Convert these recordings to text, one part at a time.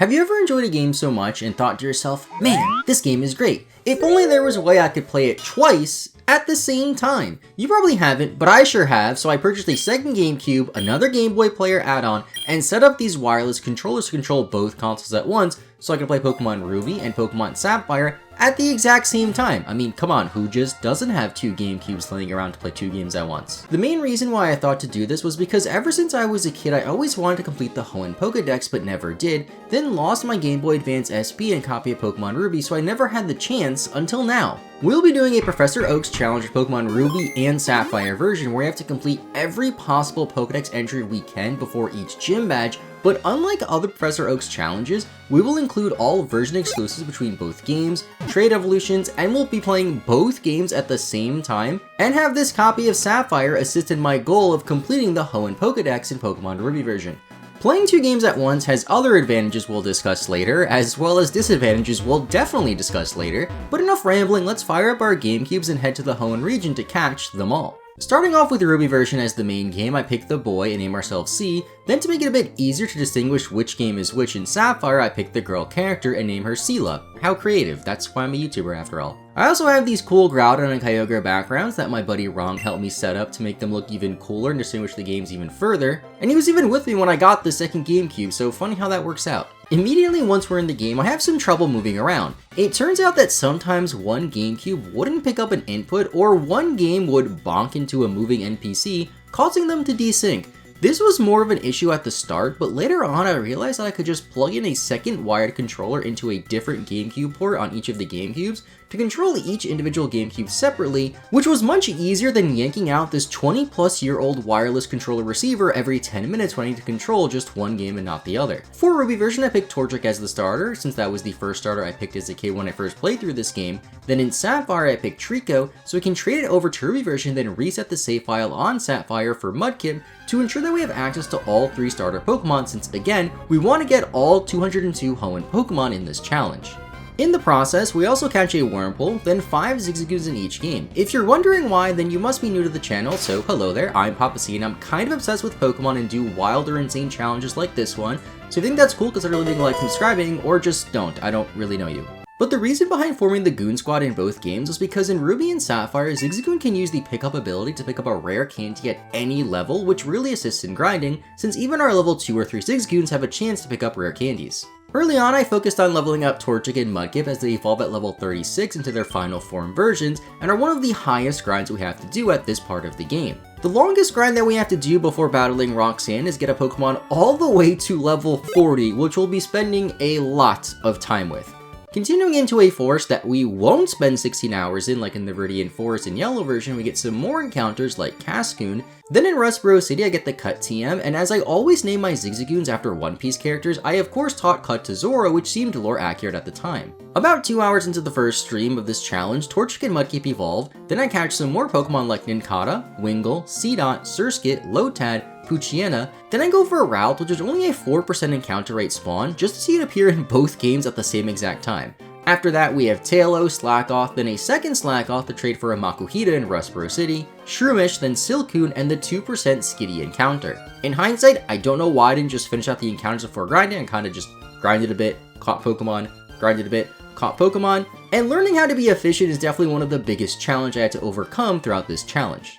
Have you ever enjoyed a game so much and thought to yourself, man, this game is great. If only there was a way I could play it twice at the same time. You probably haven't, but I sure have, so I purchased a second GameCube, another Game Boy Player add-on, and set up these wireless controllers to control both consoles at once so I can play Pokemon Ruby and Pokemon Sapphire at the exact same time. I mean, come on, who just doesn't have two GameCubes laying around to play two games at once? The main reason why I thought to do this was because ever since I was a kid, I always wanted to complete the Hoenn Pokédex but never did, then lost my Game Boy Advance SP and copy of Pokemon Ruby, so I never had the chance until now. We'll be doing a Professor Oak's challenge for Pokemon Ruby and Sapphire version where we have to complete every possible Pokédex entry we can before each gym badge, but unlike other Professor Oak's challenges, we will include all version exclusives between both games, trade evolutions, and we'll be playing both games at the same time, and have this copy of Sapphire assist in my goal of completing the Hoenn Pokédex in Pokemon Ruby version. Playing two games at once has other advantages we'll discuss later, as well as disadvantages we'll definitely discuss later, but enough rambling, let's fire up our GameCubes and head to the Hoenn region to catch them all. Starting off with the Ruby version as the main game, I picked the boy and named ourselves C, then to make it a bit easier to distinguish which game is which in Sapphire, I picked the girl character and named her Seela. How creative, that's why I'm a YouTuber after all. I also have these cool Groudon and Kyogre backgrounds that my buddy Ron helped me set up to make them look even cooler and distinguish the games even further, and he was even with me when I got the second GameCube, so funny how that works out. Immediately once we're in the game, I have some trouble moving around. It turns out that sometimes one GameCube wouldn't pick up an input, or one game would bonk into a moving NPC, causing them to desync. This was more of an issue at the start, but later on I realized that I could just plug in a second wired controller into a different GameCube port on each of the GameCubes to control each individual GameCube separately, which was much easier than yanking out this 20-plus-year-old wireless controller receiver every 10 minutes when I need to control just one game and not the other. For Ruby version, I picked Torchic as the starter, since that was the first starter I picked as a kid when I first played through this game. Then in Sapphire, I picked Trico, so we can trade it over to Ruby version, then reset the save file on Sapphire for Mudkip to ensure that we have access to all 3 starter Pokemon, since again, we want to get all 202 Hoenn Pokemon in this challenge. In the process, we also catch a Wurmple, then 5 Zigzagoons in each game. If you're wondering why, then you must be new to the channel, so hello there, I'm PaPaSea and I'm kind of obsessed with Pokemon and do wild or insane challenges like this one, so if you think that's cool, consider leaving a like and subscribing, or just don't, I don't really know you. But the reason behind forming the Goon Squad in both games was because in Ruby and Sapphire, Zigzagoon can use the pickup ability to pick up a rare candy at any level, which really assists in grinding, since even our level 2 or 3 Zigzagoons have a chance to pick up rare candies. Early on, I focused on leveling up Torchic and Mudkip as they evolve at level 36 into their final form versions, and are one of the highest grinds we have to do at this part of the game. The longest grind that we have to do before battling Roxanne is get a Pokemon all the way to level 40, which we'll be spending a lot of time with. Continuing into a forest that we won't spend 16 hours in like in the Viridian Forest in Yellow version, we get some more encounters like Cascoon. Then in Rustboro City I get the Cut TM, and as I always name my Zigzagoons after One Piece characters, I of course taught Cut to Zoro, which seemed lore accurate at the time. About 2 hours into the first stream of this challenge, Torchic and Mudkip evolve, then I catch some more Pokemon like Nincada, Wingull, Seedot, Surskit, Lotad, Poochyena, then I go for a Rowlet, which is only a 4% encounter rate spawn, just to see it appear in both games at the same exact time. After that, we have Tailo, Slackoth, then a second Slackoth to trade for a Makuhita in Rustboro City, Shroomish, then Silcoon, and the 2% Skitty encounter. In hindsight, I don't know why I didn't just finish out the encounters before grinding. I kinda just grinded a bit, caught Pokemon, grinded a bit, caught Pokemon, and learning how to be efficient is definitely one of the biggest challenges I had to overcome throughout this challenge.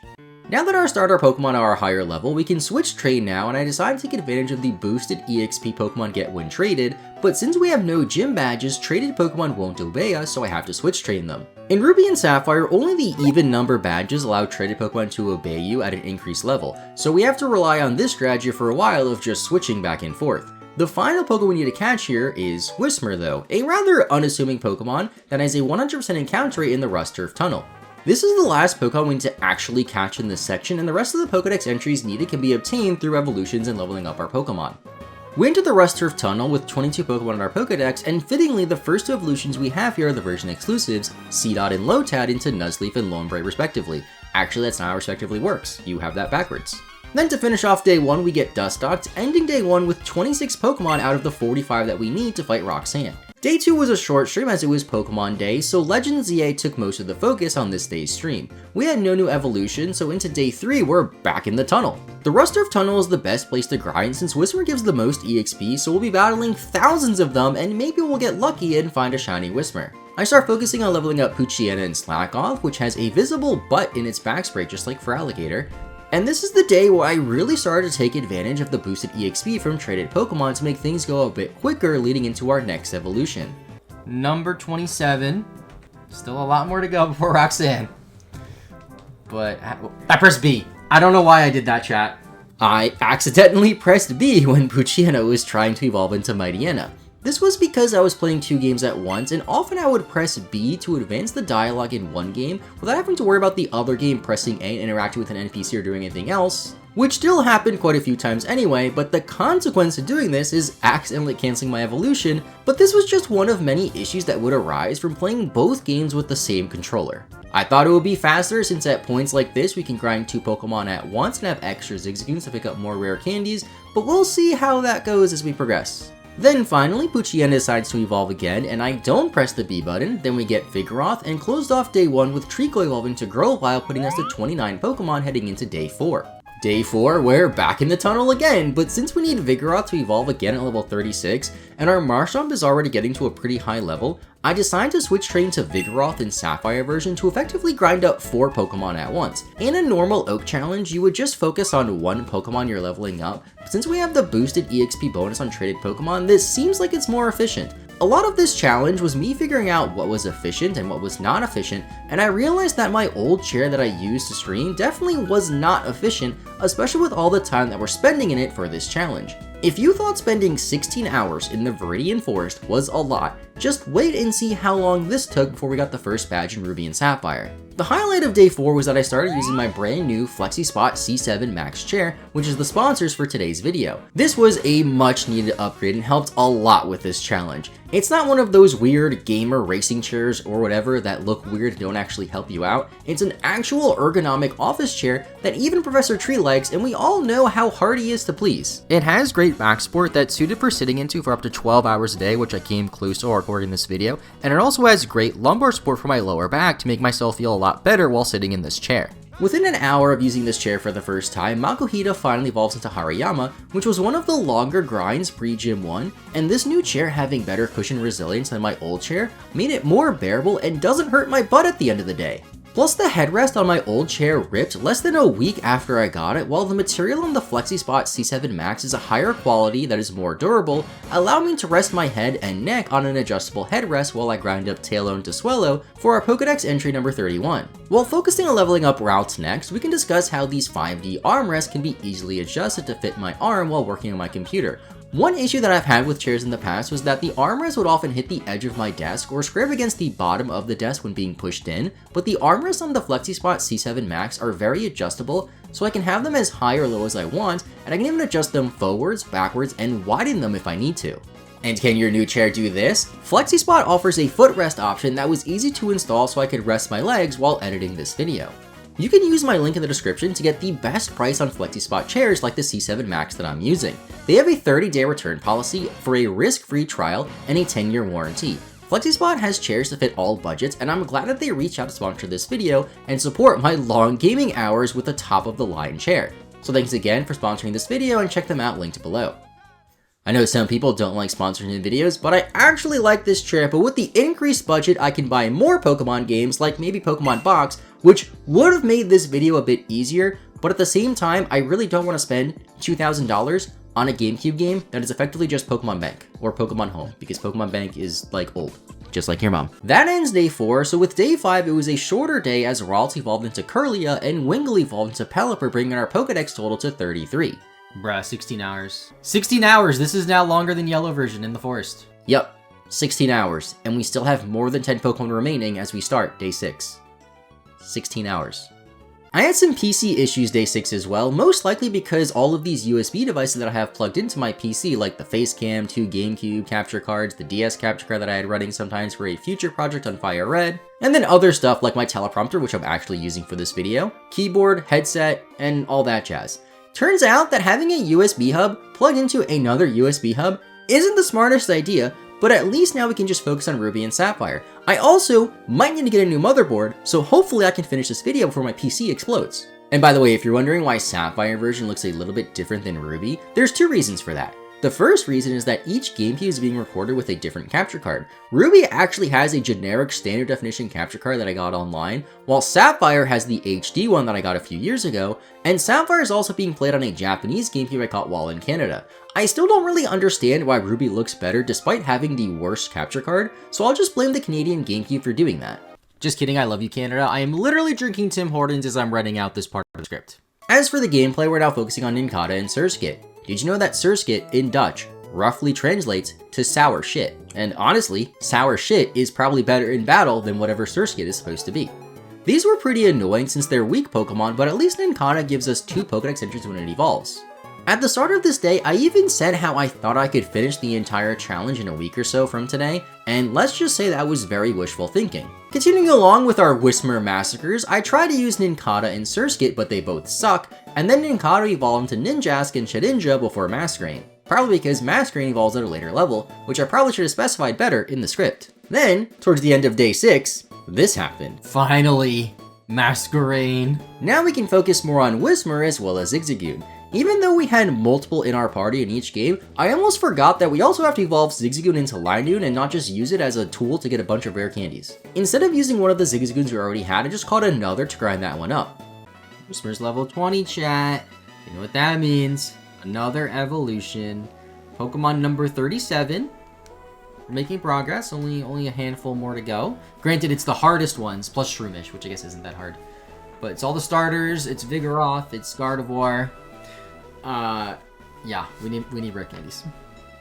Now that our starter Pokemon are a higher level, we can switch trade now, and I decided to take advantage of the boosted EXP Pokemon get when traded, but since we have no gym badges, traded Pokemon won't obey us, so I have to switch train them. In Ruby and Sapphire, only the even number badges allow traded Pokemon to obey you at an increased level, so we have to rely on this strategy for a while of just switching back and forth. The final Pokemon we need to catch here is Whismur though, a rather unassuming Pokemon that has a 100% encounter rate in the Rust Turf Tunnel. This is the last Pokemon we need to actually catch in this section, and the rest of the Pokedex entries needed can be obtained through evolutions and leveling up our Pokemon. We enter the Rust Turf Tunnel with 22 Pokemon in our Pokedex, and fittingly the first 2 evolutions we have here are the version exclusives, Seedot and Lotad into Nuzleaf and Lonebright respectively. Actually, that's not how respectively works, you have that backwards. Then to finish off day 1, we get Dustox, ending day 1 with 26 Pokemon out of the 45 that we need to fight Roxanne. Day 2 was a short stream as it was Pokemon Day, so Legends EA took most of the focus on this day's stream. We had no new evolution, so into Day 3 we're back in the tunnel. The Rusturf Tunnel is the best place to grind since Whismur gives the most EXP, so we'll be battling thousands of them and maybe we'll get lucky and find a shiny Whismur. I start focusing on leveling up Poochyena and Slackoth, which has a visible butt in its back spray just like Feraligatr. And this is the day where I really started to take advantage of the boosted EXP from traded Pokemon to make things go a bit quicker leading into our next evolution. Number 27. Still a lot more to go before Roxanne. But I pressed B. I don't know why I did that, chat. I accidentally pressed B when Poochyena was trying to evolve into Mightyena. This was because I was playing 2 games at once, and often I would press B to advance the dialogue in one game without having to worry about the other game pressing A and interacting with an NPC or doing anything else, which still happened quite a few times anyway, but the consequence of doing this is accidentally canceling my evolution, but this was just one of many issues that would arise from playing both games with the same controller. I thought it would be faster since at points like this we can grind 2 Pokemon at once and have extra Zigzagoons to pick up more rare candies, but we'll see how that goes as we progress. Then finally, Poochyena decides to evolve again, and I don't press the B button, then we get Vigoroth, and closed off Day 1 with Treecko evolving to Grovyle, putting us to 29 Pokemon heading into Day 4. Day 4, we're back in the tunnel again, but since we need Vigoroth to evolve again at level 36, and our Marshtomp is already getting to a pretty high level, I decided to switch train to Vigoroth in Sapphire version to effectively grind up 4 Pokemon at once. In a normal Oak challenge, you would just focus on 1 Pokemon you're leveling up, but since we have the boosted EXP bonus on traded Pokemon, this seems like it's more efficient. A lot of this challenge was me figuring out what was efficient and what was not efficient, and I realized that my old chair that I used to stream definitely was not efficient, especially with all the time that we're spending in it for this challenge. If you thought spending 16 hours in the Viridian Forest was a lot, just wait and see how long this took before we got the first badge in Ruby and Sapphire. The highlight of Day 4 was that I started using my brand new Flexispot C7Max chair, which is the sponsors for today's video. This was a much needed upgrade and helped a lot with this challenge. It's not one of those weird gamer racing chairs or whatever that look weird and don't actually help you out. It's an actual ergonomic office chair that even Professor Tree likes, and we all know how hard he is to please. It has great back support that's suited for sitting into for up to 12 hours a day, which I came close to while recording this video, and it also has great lumbar support for my lower back to make myself feel a lot better while sitting in this chair. Within an hour of using this chair for the first time, Makuhita finally evolves into Hariyama, which was one of the longer grinds pre-Gym 1, and this new chair having better cushion resilience than my old chair made it more bearable and doesn't hurt my butt at the end of the day. Plus, the headrest on my old chair ripped less than a week after I got it, while the material on the Flexispot C7Max is a higher quality that is more durable, allowing me to rest my head and neck on an adjustable headrest while I grind up Taillow into Swellow for our Pokedex entry number 31. While focusing on leveling up routes next, we can discuss how these 5D armrests can be easily adjusted to fit my arm while working on my computer. One issue that I've had with chairs in the past was that the armrests would often hit the edge of my desk or scrape against the bottom of the desk when being pushed in, but the armrests on the Flexispot C7Max are very adjustable, so I can have them as high or low as I want, and I can even adjust them forwards, backwards, and widen them if I need to. And can your new chair do this? Flexispot offers a footrest option that was easy to install so I could rest my legs while editing this video. You can use my link in the description to get the best price on Flexispot chairs like the C7Max that I'm using. They have a 30-day return policy for a risk-free trial and a 10-year warranty. Flexispot has chairs to fit all budgets, and I'm glad that they reached out to sponsor this video and support my long gaming hours with a top-of-the-line chair. So thanks again for sponsoring this video, and check them out linked below. I know some people don't like sponsoring videos, but I actually like this chair, but with the increased budget I can buy more Pokemon games like maybe Pokemon Box, which would have made this video a bit easier, but at the same time I really don't want to spend $2,000 on a GameCube game that is effectively just Pokemon Bank or Pokemon Home, because Pokemon Bank is like old, just like your mom. That ends Day 4, so with Day 5 it was a shorter day as Ralts evolved into Kirlia and Wingull evolved into Pelipper, bringing our Pokedex total to 33. Bruh, 16 hours. 16 hours! This is now longer than Yellow version in the forest. Yep, 16 hours, and we still have more than 10 Pokemon remaining as we start Day 6. 16 hours. I had some PC issues Day 6 as well, most likely because all of these USB devices that I have plugged into my PC, like the Facecam, 2 GameCube capture cards, the DS capture card that I had running sometimes for a future project on Fire Red, and then other stuff like my teleprompter, which I'm actually using for this video, keyboard, headset, and all that jazz. Turns out that having a USB hub plugged into another USB hub isn't the smartest idea, but at least now we can just focus on Ruby and Sapphire. I also might need to get a new motherboard, so hopefully I can finish this video before my PC explodes. And by the way, if you're wondering why Sapphire version looks a little bit different than Ruby, there's two reasons for that. The first reason is that each game key is being recorded with a different capture card. Ruby actually has a generic standard definition capture card that I got online, while Sapphire has the HD one that I got a few years ago, and Sapphire is also being played on a Japanese GameCube I got while in Canada. I still don't really understand why Ruby looks better despite having the worst capture card, so I'll just blame the Canadian GameCube for doing that. Just kidding, I love you, Canada. I am literally drinking Tim Hortons as I'm writing out this part of the script. As for the gameplay, we're now focusing on Ninkata and Surskit. Did you know that Surskit in Dutch roughly translates to sour shit? And honestly, sour shit is probably better in battle than whatever Surskit is supposed to be. These were pretty annoying since they're weak Pokemon, but at least Ninkata gives us 2 Pokedex entries when it evolves. At the start of this day, I even said how I thought I could finish the entire challenge in a week or so from today, and let's just say that was very wishful thinking. Continuing along with our Whismur massacres, I tried to use Ninkata and Surskit, but they both suck, and then Ninkata evolved into Ninjask and Shedinja before Masquerain. Probably because Masquerain evolves at a later level, which I probably should have specified better in the script. Then, towards the end of day 6, this happened. Finally, Masquerain. Now we can focus more on Whismur as well as Zigzagoon. Even though we had multiple in our party in each game, I almost forgot that we also have to evolve Zigzagoon into Linoon and not just use it as a tool to get a bunch of rare candies. Instead of using one of the Zigzagoons we already had, I just caught another to grind that one up. Whismur's level 20, chat. You know what that means. Another evolution. Pokemon number 37. We're making progress, only a handful more to go. Granted, it's the hardest ones, plus Shroomish, which I guess isn't that hard. But it's all the starters, it's Vigoroth, it's Gardevoir. Yeah, we need rare candies.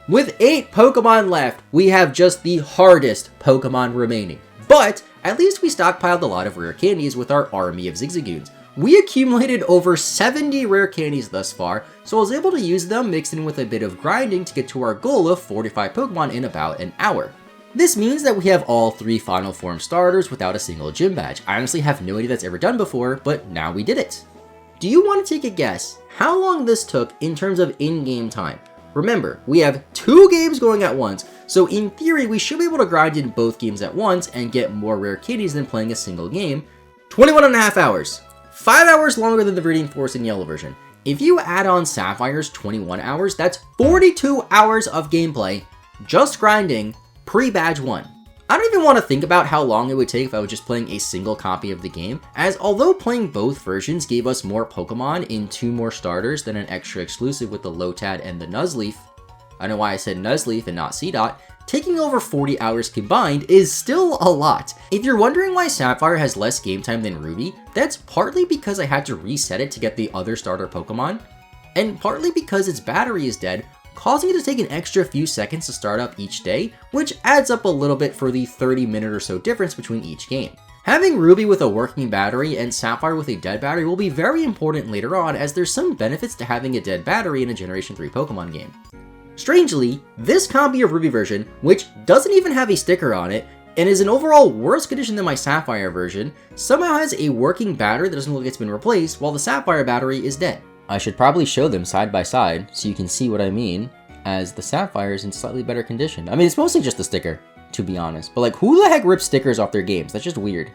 With 8 Pokemon left, we have just the hardest Pokemon remaining. But at least we stockpiled a lot of rare candies with our army of Zigzagoons. We accumulated over 70 rare candies thus far, so I was able to use them mixed in with a bit of grinding to get to our goal of 45 Pokemon in about an hour. This means that we have all 3 Final Form starters without a single gym badge. I honestly have no idea that's ever done before, but now we did it. Do you want to take a guess how long this took in terms of in-game time? Remember, we have 2 games going at once, so in theory we should be able to grind in both games at once and get more rare candies than playing a single game. 21.5 hours. 5 hours longer than the Viridian Forest in Yellow version. If you add on Sapphire's 21 hours, that's 42 hours of gameplay, just grinding, pre-badge 1. I don't even want to think about how long it would take if I was just playing a single copy of the game, as although playing both versions gave us more Pokemon in 2 more starters than an extra exclusive with the Lotad and the Nuzleaf, I don't know why I said Nuzleaf and not Seedot, taking over 40 hours combined is still a lot. If you're wondering why Sapphire has less game time than Ruby, that's partly because I had to reset it to get the other starter Pokemon, and partly because its battery is dead, causing it to take an extra few seconds to start up each day, which adds up a little bit for the 30-minute or so difference between each game. Having Ruby with a working battery and Sapphire with a dead battery will be very important later on, as there's some benefits to having a dead battery in a Generation 3 Pokemon game. Strangely, this copy of Ruby version, which doesn't even have a sticker on it, and is in overall worse condition than my Sapphire version, somehow has a working battery that doesn't look like it's been replaced, while the Sapphire battery is dead. I should probably show them side by side so you can see what I mean, as the Sapphire is in slightly better condition. I mean, it's mostly just the sticker, to be honest, but like, who the heck rips stickers off their games? That's just weird.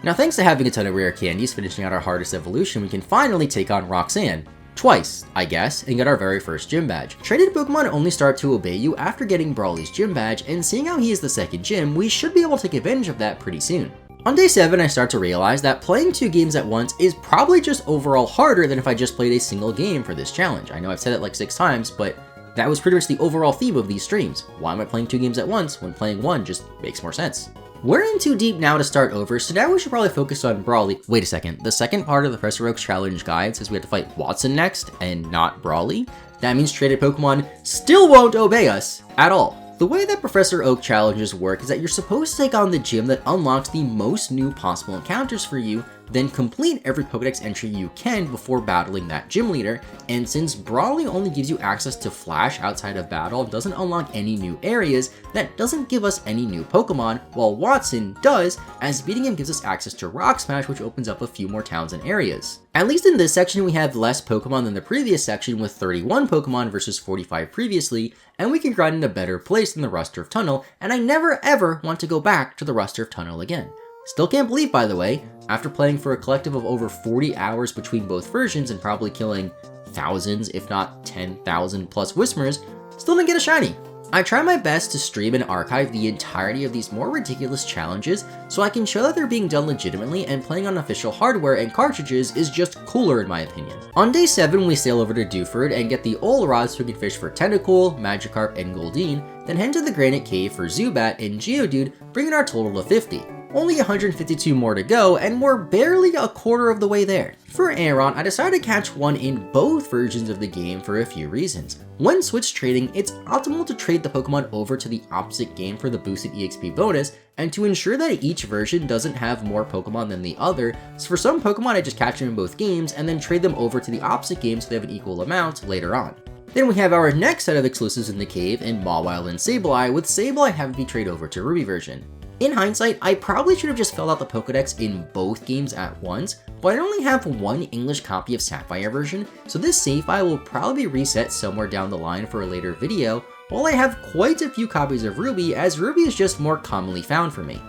Now, thanks to having a ton of rare candies finishing out our hardest evolution, we can finally take on Roxanne. Twice, I guess, and get our very first gym badge. Traded Pokemon only start to obey you after getting Brawly's gym badge, and seeing how he is the second gym, we should be able to take advantage of that pretty soon. On day 7, I start to realize that playing 2 games at once is probably just overall harder than if I just played a single game for this challenge. I know I've said it like 6 times, but that was pretty much the overall theme of these streams. Why am I playing 2 games at once when playing 1 just makes more sense? We're in too deep now to start over, so now we should probably focus on Brawly. Wait a second, the second part of the Professor Oak's challenge guide says we have to fight Watson next and not Brawly? That means traded Pokemon still won't obey us at all. The way that Professor Oak challenges work is that you're supposed to take on the gym that unlocks the most new possible encounters for you then complete every Pokedex entry you can before battling that gym leader, and since Brawling only gives you access to Flash outside of battle and doesn't unlock any new areas, that doesn't give us any new Pokemon, while Watson does, as beating him gives us access to Rock Smash, which opens up a few more towns and areas. At least in this section we have less Pokemon than the previous section with 31 Pokemon versus 45 previously, and we can grind in a better place than the Rustturf Tunnel, and I never ever want to go back to the Rustturf Tunnel again. Still can't believe, by the way, after playing for a collective of over 40 hours between both versions and probably killing thousands, if not 10,000 plus Whismers, still didn't get a shiny. I try my best to stream and archive the entirety of these more ridiculous challenges so I can show that they're being done legitimately, and playing on official hardware and cartridges is just cooler in my opinion. On day 7 we sail over to Dewford and get the Olrod so we can fish for Tentacool, Magikarp, and Goldeen, then head to the Granite Cave for Zubat and Geodude, bringing our total to 50. Only 152 more to go, and we're barely a quarter of the way there. For Aeron, I decided to catch one in both versions of the game for a few reasons. When switch trading, it's optimal to trade the Pokemon over to the opposite game for the boosted EXP bonus, and to ensure that each version doesn't have more Pokemon than the other, so for some Pokemon I just catch them in both games and then trade them over to the opposite game so they have an equal amount later on. Then we have our next set of exclusives in the cave in Mawile and Sableye, with Sableye having to be traded over to Ruby version. In hindsight, I probably should have just filled out the Pokedex in both games at once, but I only have one English copy of Sapphire version, so this save file will probably be reset somewhere down the line for a later video, while I have quite a few copies of Ruby, as Ruby is just more commonly found for me.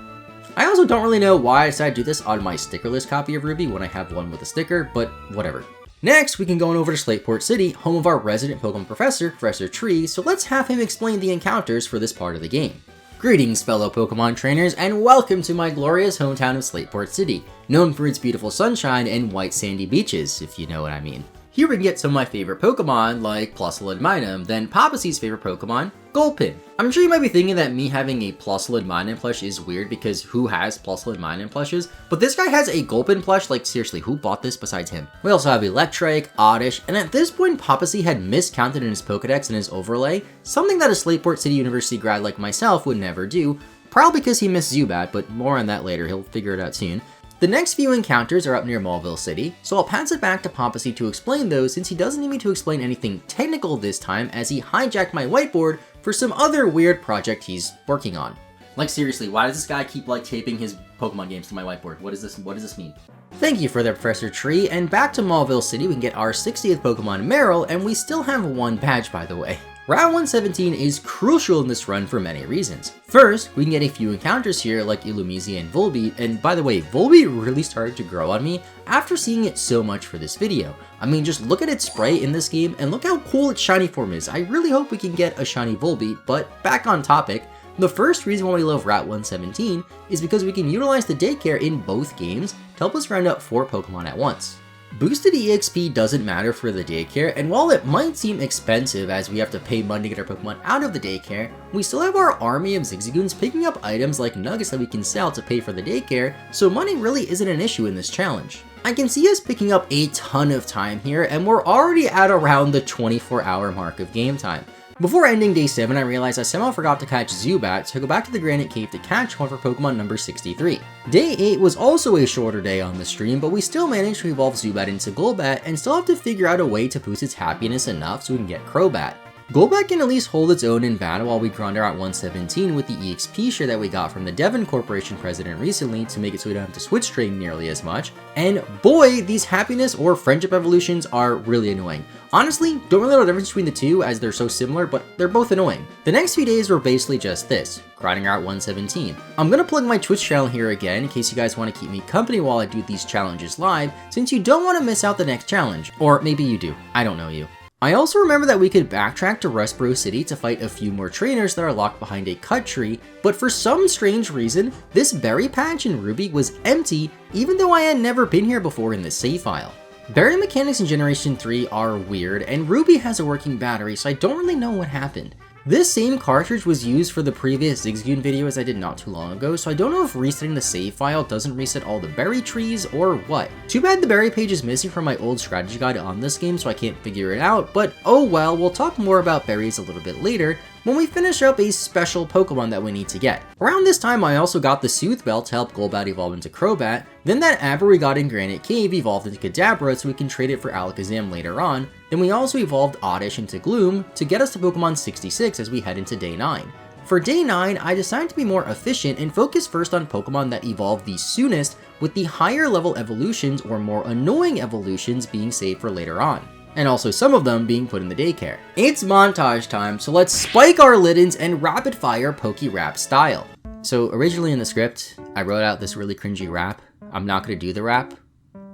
I also don't really know why I decided to do this on my stickerless copy of Ruby when I have one with a sticker, but whatever. Next, we can go on over to Slateport City, home of our resident Pokemon professor, Professor Tree, so let's have him explain the encounters for this part of the game. Greetings fellow Pokemon trainers, and welcome to my glorious hometown of Slateport City, known for its beautiful sunshine and white sandy beaches, if you know what I mean. Here we can get some of my favorite Pokemon, like Plusle and Minun, then PaPaSea's favorite Pokemon, Gulpin. I'm sure you might be thinking that me having a Plusle and Minun plush is weird because who has Plusle and Minun plushes? But this guy has a Gulpin plush, like seriously, who bought this besides him? We also have Electrike, Oddish, and at this point PaPaSea had miscounted in his Pokedex and his overlay, something that a Slateport City University grad like myself would never do, probably because he missed Zubat, but more on that later, he'll figure it out soon. The next few encounters are up near Mauville City, so I'll pass it back to PaPaSea to explain those, since he doesn't need me to explain anything technical this time, as he hijacked my whiteboard for some other weird project he's working on. Like seriously, why does this guy keep like taping his Pokemon games to my whiteboard? What does this mean? Thank you for that, Professor Tree, and back to Mauville City we can get our 60th Pokemon Meryl, and we still have one badge by the way. Route 117 is crucial in this run for many reasons. First, we can get a few encounters here like Illumise and Volbeat, and by the way, Volbeat really started to grow on me after seeing it so much for this video. I mean, just look at its spray in this game and look how cool its shiny form is. I really hope we can get a shiny Volbeat, but back on topic, the first reason why we love Route 117 is because we can utilize the daycare in both games to help us round up 4 Pokemon at once. Boosted EXP doesn't matter for the daycare, and while it might seem expensive as we have to pay money to get our Pokemon out of the daycare, we still have our army of Zigzagoons picking up items like nuggets that we can sell to pay for the daycare, so money really isn't an issue in this challenge. I can see us picking up a ton of time here, and we're already at around the 24-hour mark of game time. Before ending day 7, I realized I somehow forgot to catch Zubat, so I go back to the Granite Cave to catch one for Pokemon number 63. Day 8 was also a shorter day on the stream, but we still managed to evolve Zubat into Golbat and still have to figure out a way to boost its happiness enough so we can get Crobat. Golbat can at least hold its own in battle while we grind out 117 with the EXP share that we got from the Devon Corporation president recently to make it so we don't have to switch trade nearly as much. And boy, these happiness or friendship evolutions are really annoying. Honestly, don't really know the difference between the two as they're so similar, but they're both annoying. The next few days were basically just this, grinding out 117. I'm gonna plug my Twitch channel here again in case you guys want to keep me company while I do these challenges live, since you don't want to miss out the next challenge. Or maybe you do, I don't know you. I also remember that we could backtrack to Rustboro City to fight a few more trainers that are locked behind a cut tree, but for some strange reason, this berry patch in Ruby was empty even though I had never been here before in the save file. Berry mechanics in Generation 3 are weird, and Ruby has a working battery, so I don't really know what happened. This same cartridge was used for the previous Zigzagoon video as I did not too long ago, so I don't know if resetting the save file doesn't reset all the berry trees or what. Too bad the berry page is missing from my old strategy guide on this game, so I can't figure it out, but oh well, we'll talk more about berries a little bit later. when we finish up a special Pokemon that we need to get. Around this time, I also got the Soothe Bell to help Golbat evolve into Crobat, then that Aber we got in Granite Cave evolved into Kadabra so we can trade it for Alakazam later on, then we also evolved Oddish into Gloom to get us to Pokemon 66 as we head into Day 9. For Day 9, I decided to be more efficient and focus first on Pokemon that evolve the soonest, with the higher level evolutions or more annoying evolutions being saved for later on, and also some of them being put in the daycare. It's montage time, so let's spike our Liddens and rapid fire Poke-Rap style. So originally in the script, I wrote out this really cringy rap. I'm not going to do the rap,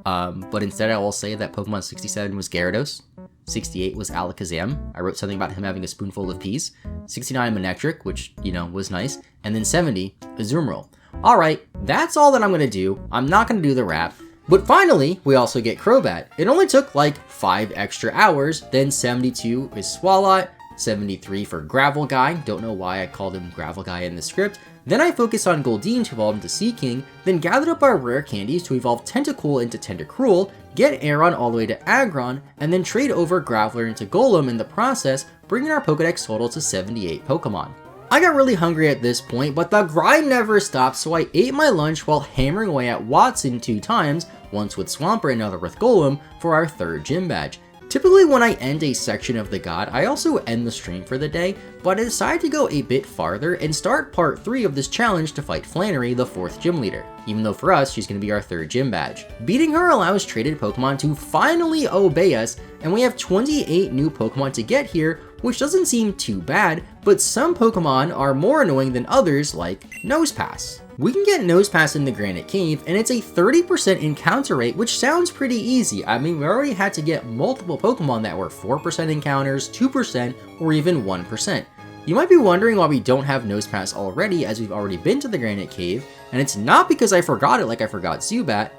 but instead I will say that Pokemon 67 was Gyarados, 68 was Alakazam, I wrote something about him having a spoonful of peas, 69 Manectric, which, you know, was nice, and then 70 Azumarill. Alright, that's all that I'm going to do. I'm not going to do the rap. But finally, we also get Crobat. It only took like 5 extra hours, then 72 is Swalot, 73 for Gravel Guy, don't know why I called him Gravel Guy in the script. Then I focused on Goldeen to evolve into Seaking, then gathered up our rare candies to evolve Tentacool into Tentacruel, get Aeron all the way to Aggron, and then trade over Graveler into Golem in the process, bringing our Pokedex total to 78 Pokemon. I got really hungry at this point, but the grind never stopped, so I ate my lunch while hammering away at Watson 2 times, once with Swampert and another with Golem, for our 3rd gym badge. Typically when I end a section of the God, I also end the stream for the day, but I decided to go a bit farther and start part 3 of this challenge to fight Flannery, the 4th gym leader, even though for us, she's going to be our 3rd gym badge. Beating her allows traded Pokemon to finally obey us, and we have 28 new Pokemon to get here, which doesn't seem too bad, but some Pokemon are more annoying than others, like Nosepass. We can get Nosepass in the Granite Cave, and it's a 30% encounter rate, which sounds pretty easy. I mean, we already had to get multiple Pokemon that were 4% encounters, 2%, or even 1%. You might be wondering why we don't have Nosepass already, as we've already been to the Granite Cave, and it's not because I forgot it like I forgot Zubat,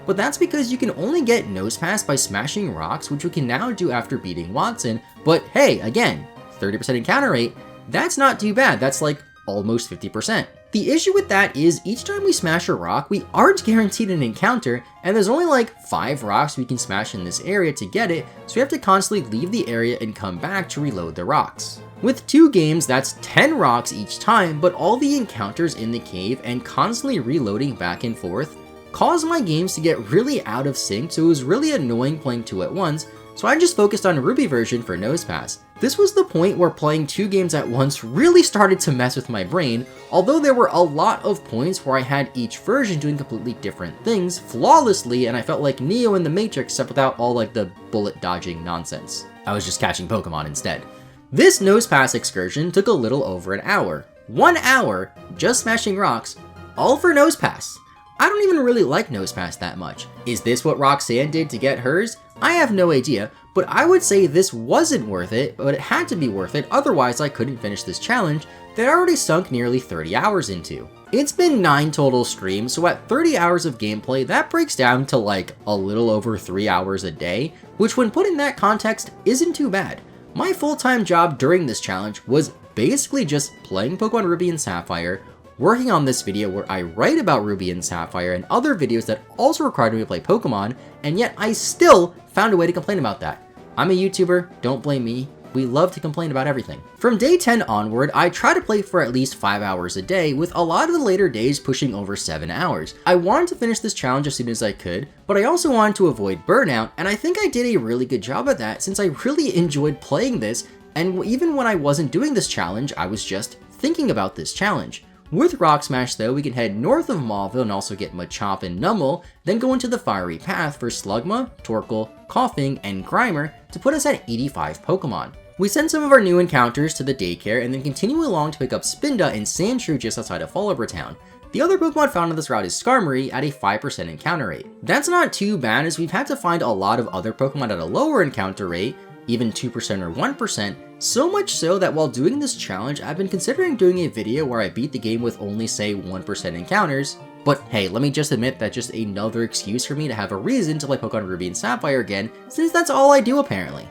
but that's because you can only get Nosepass by smashing rocks, which we can now do after beating Watson, but hey, again, 30% encounter rate, that's not too bad, that's like almost 50%. The issue with that is each time we smash a rock, we aren't guaranteed an encounter, and there's only like 5 rocks we can smash in this area to get it, so we have to constantly leave the area and come back to reload the rocks. With 2 games, that's 10 rocks each time, but all the encounters in the cave and constantly reloading back and forth caused my games to get really out of sync, so it was really annoying playing 2 at once, so I just focused on Ruby version for Nosepass. This was the point where playing 2 games at once really started to mess with my brain, although there were a lot of points where I had each version doing completely different things flawlessly, and I felt like Neo in the Matrix except without all like the bullet dodging nonsense. I was just catching Pokemon instead. This Nosepass excursion took a little over an hour. 1 hour, just smashing rocks, all for Nosepass. I don't even really like Nosepass that much. Is this what Roxanne did to get hers? I have no idea, but I would say this wasn't worth it, but it had to be worth it, otherwise I couldn't finish this challenge that I already sunk nearly 30 hours into. It's been 9 total streams, so at 30 hours of gameplay, that breaks down to like a little over 3 hours a day, which when put in that context isn't too bad. My full-time job during this challenge was basically just playing Pokemon Ruby and Sapphire, working on this video where I write about Ruby and Sapphire and other videos that also required me to play Pokemon, and yet I still found a way to complain about that. I'm a YouTuber, don't blame me, we love to complain about everything. From day 10 onward, I try to play for at least 5 hours a day, with a lot of the later days pushing over 7 hours. I wanted to finish this challenge as soon as I could, but I also wanted to avoid burnout, and I think I did a really good job at that since I really enjoyed playing this, and even when I wasn't doing this challenge, I was just thinking about this challenge. With Rock Smash though, we can head north of Mauville and also get Machop and Numel, then go into the Fiery Path for Slugma, Torkoal, Koffing, and Grimer to put us at 85 Pokemon. We send some of our new encounters to the daycare and then continue along to pick up Spinda and Sandshrew just outside of Fallarbor Town. The other Pokemon found on this route is Skarmory at a 5% encounter rate. That's not too bad as we've had to find a lot of other Pokemon at a lower encounter rate, even 2% or 1%, so much so that while doing this challenge, I've been considering doing a video where I beat the game with only say 1% encounters, but hey, let me just admit that's just another excuse for me to have a reason to play Pokemon Ruby and Sapphire again, since that's all I do apparently.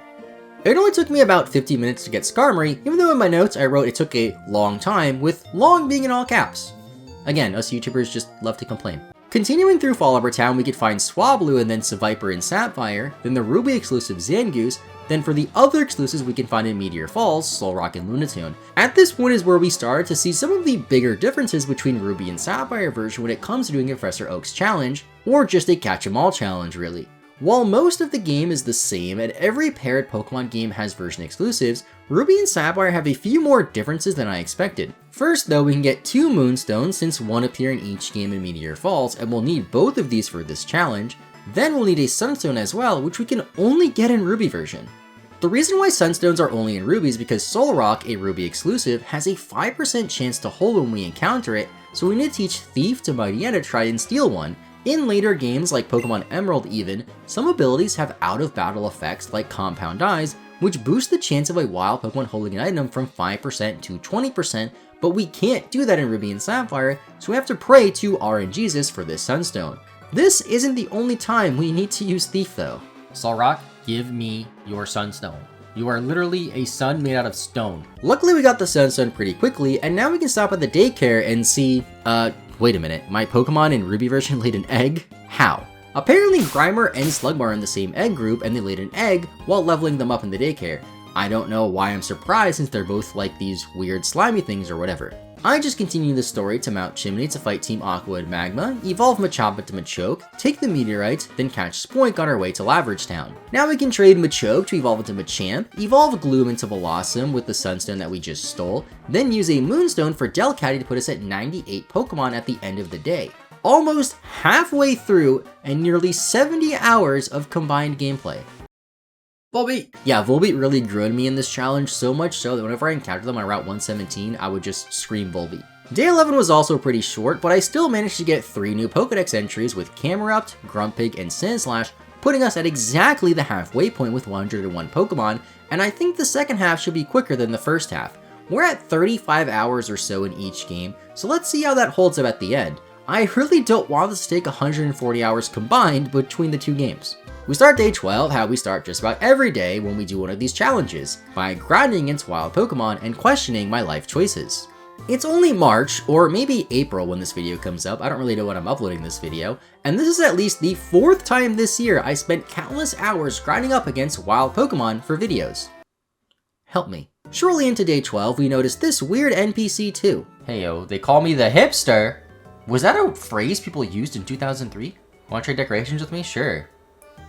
It only took me about 50 minutes to get Skarmory, even though in my notes I wrote it took a long time, with long being in all caps. Again, us YouTubers just love to complain. Continuing through Fallarbor Town, we could find Swablu and then Seviper and Sapphire, then the Ruby exclusive Zangoose, Then for the other exclusives we can find in Meteor Falls, Solrock, and Lunatone. At this point is where we started to see some of the bigger differences between Ruby and Sapphire version when it comes to doing a Professor Oak's challenge, or just a catch-em-all challenge really. While most of the game is the same and every paired Pokemon game has version exclusives, Ruby and Sapphire have a few more differences than I expected. First though, we can get 2 Moonstones since one appear in each game in Meteor Falls, and we'll need both of these for this challenge. Then we'll need a Sunstone as well, which we can only get in Ruby version. The reason why Sunstones are only in Ruby is because Solrock, a Ruby exclusive, has a 5% chance to hold when we encounter it, so we need to teach Thief to Mightyena to try and steal one. In later games like Pokemon Emerald even, some abilities have out-of-battle effects like Compound Eyes, which boost the chance of a wild Pokemon holding an item from 5% to 20%, but we can't do that in Ruby and Sapphire, so we have to pray to RNGesus for this Sunstone. This isn't the only time we need to use Thief though. Solrock, give me your Sunstone. You are literally a sun made out of stone. Luckily we got the Sunstone pretty quickly, and now we can stop at the daycare and see, wait a minute, my Pokemon in Ruby version laid an egg? How? Apparently Grimer and Slugma are in the same egg group and they laid an egg while leveling them up in the daycare. I don't know why I'm surprised since they're both like these weird slimy things or whatever. I just continue the story to Mount Chimney to fight Team Aqua and Magma, evolve Machop to Machoke, take the Meteorite, then catch Spoink on our way to Laveridge Town. Now we can trade Machoke to evolve into Machamp, evolve Gloom into Blossom with the Sunstone that we just stole, then use a Moonstone for Delcatty to put us at 98 Pokemon at the end of the day. Almost halfway through and nearly 70 hours of combined gameplay. Volbeat! Yeah, Volbeat really grew on me in this challenge, so much so that whenever I encountered them on Route 117, I would just scream Volbeat. Day 11 was also pretty short, but I still managed to get 3 new Pokedex entries with Camerupt, Grumpig, and Sandslash, putting us at exactly the halfway point with 101 Pokemon, and I think the second half should be quicker than the first half. We're at 35 hours or so in each game, so let's see how that holds up at the end. I really don't want this to take 140 hours combined between the 2 games. We start day 12 how we start just about every day when we do one of these challenges, by grinding against wild Pokemon and questioning my life choices. It's only March, or maybe April when this video comes up, I don't really know when I'm uploading this video, and this is at least the 4th time this year I spent countless hours grinding up against wild Pokemon for videos. Help me. Shortly into day 12, we notice this weird NPC too. Heyo, they call me the hipster. Was that a phrase people used in 2003? Want to trade decorations with me? Sure.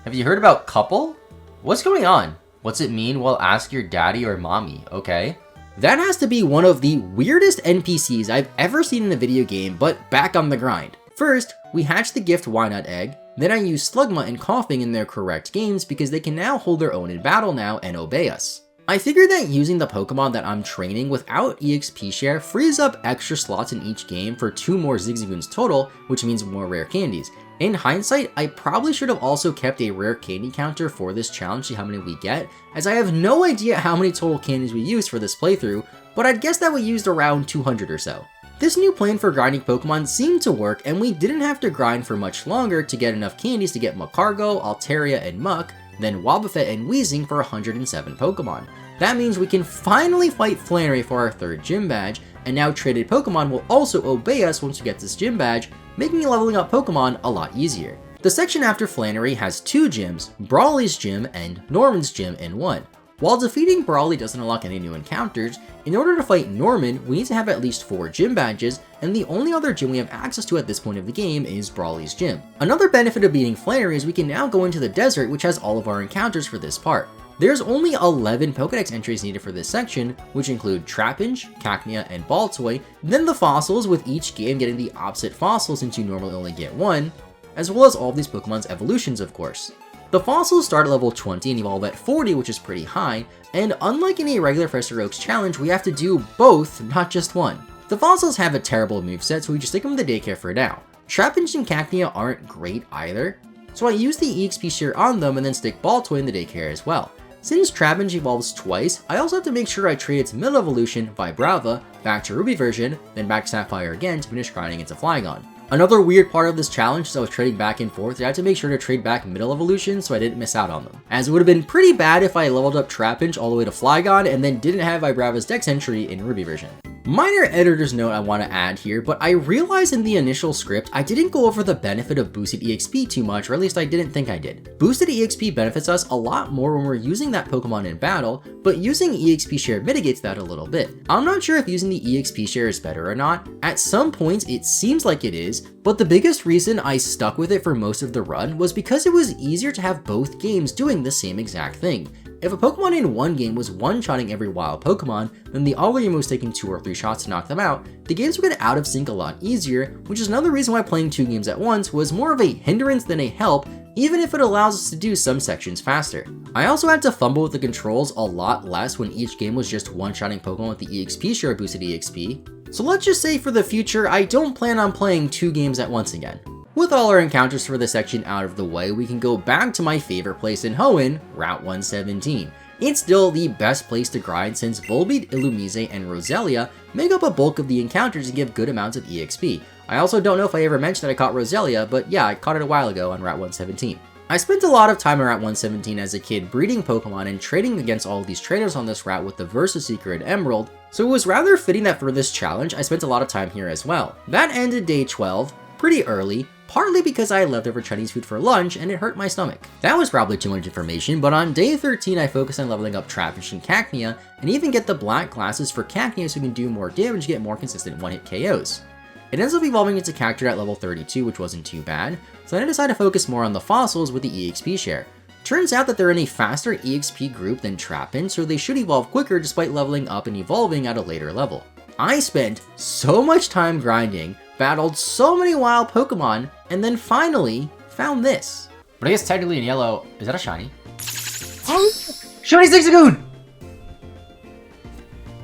Have you heard about couple? What's going on? What's it mean? Well, ask your daddy or mommy, okay? That has to be one of the weirdest NPCs I've ever seen in a video game, but back on the grind. First, we hatch the gift Wynut egg, then I use Slugma and Coughing in their correct games because they can now hold their own in battle now and obey us. I figured that using the Pokemon that I'm training without EXP share frees up extra slots in each game for 2 more Zigzagoons total, which means more rare candies. In hindsight, I probably should have also kept a rare candy counter for this challenge to see how many we get, as I have no idea how many total candies we used for this playthrough, but I'd guess that we used around 200 or so. This new plan for grinding Pokemon seemed to work, and we didn't have to grind for much longer to get enough candies to get Magcargo, Altaria, and Muck, then Wobbuffet and Weezing for 107 Pokemon. That means we can finally fight Flannery for our 3rd gym badge, and now traded Pokemon will also obey us once we get this gym badge, making leveling up Pokemon a lot easier. The section after Flannery has 2 gyms, Brawly's gym and Norman's gym in one. While defeating Brawly doesn't unlock any new encounters, in order to fight Norman, we need to have at least 4 gym badges, and the only other gym we have access to at this point of the game is Brawly's gym. Another benefit of beating Flannery is we can now go into the desert, which has all of our encounters for this part. There's only 11 Pokedex entries needed for this section, which include Trapinch, Cacnea, and Baltoy, then the fossils with each game getting the opposite fossil since you normally only get 1, as well as all of these Pokemon's evolutions of course. The fossils start at level 20 and evolve at 40, which is pretty high, and unlike in a regular Professor Oak's challenge, we have to do both, not just one. The fossils have a terrible moveset, so we just stick them in the daycare for now. Trapinch and Cacnea aren't great either, so I use the EXP share on them and then stick Baltoy in the daycare as well. Since Trapinch evolves twice, I also have to make sure I trade its middle evolution, Vibrava, back to Ruby version, then back to Sapphire again to finish grinding into Flygon. Another weird part of this challenge is I was trading back and forth, I had to make sure to trade back middle evolution so I didn't miss out on them. As it would have been pretty bad if I leveled up Trapinch all the way to Flygon and then didn't have Vibrava's Dex entry in Ruby version. Minor editor's note I want to add here, but I realized in the initial script I didn't go over the benefit of boosted EXP too much, or at least I didn't think I did. Boosted EXP benefits us a lot more when we're using that Pokemon in battle, but using EXP share mitigates that a little bit. I'm not sure if using the EXP share is better or not. At some points it seems like it is, but the biggest reason I stuck with it for most of the run was because it was easier to have both games doing the same exact thing. If a Pokemon in one game was one-shotting every wild Pokemon, then the other game was taking 2 or 3 shots to knock them out, the games would get out of sync a lot easier, which is another reason why playing 2 games at once was more of a hindrance than a help, even if it allows us to do some sections faster. I also had to fumble with the controls a lot less when each game was just one-shotting Pokemon with the EXP share boosted EXP. So let's just say for the future, I don't plan on playing 2 games at once again. With all our encounters for this section out of the way, we can go back to my favorite place in Hoenn, Route 117. It's still the best place to grind since Volbeat, Illumise, and Roselia make up a bulk of the encounters and give good amounts of EXP. I also don't know if I ever mentioned that I caught Roselia, but yeah, I caught it a while ago on Route 117. I spent a lot of time on Route 117 as a kid breeding Pokemon and trading against all of these trainers on this route with the Versa Seeker and Emerald, so it was rather fitting that for this challenge I spent a lot of time here as well. That ended day 12, pretty early, partly because I had leftover Chinese food for lunch and it hurt my stomach. That was probably too much information, but on day 13 I focused on leveling up Trapinch and Cacnea, and even get the black glasses for Cacnea so we can do more damage and get more consistent one-hit KOs. It ends up evolving into Cacturne at level 32, which wasn't too bad, so then I decided to focus more on the fossils with the EXP share. Turns out that they're in a faster EXP group than Trapinch, so they should evolve quicker despite leveling up and evolving at a later level. I spent so much time grinding, battled so many wild Pokemon, and then finally found this. But I guess technically in yellow, is that a shiny? Shiny Zigzagoon!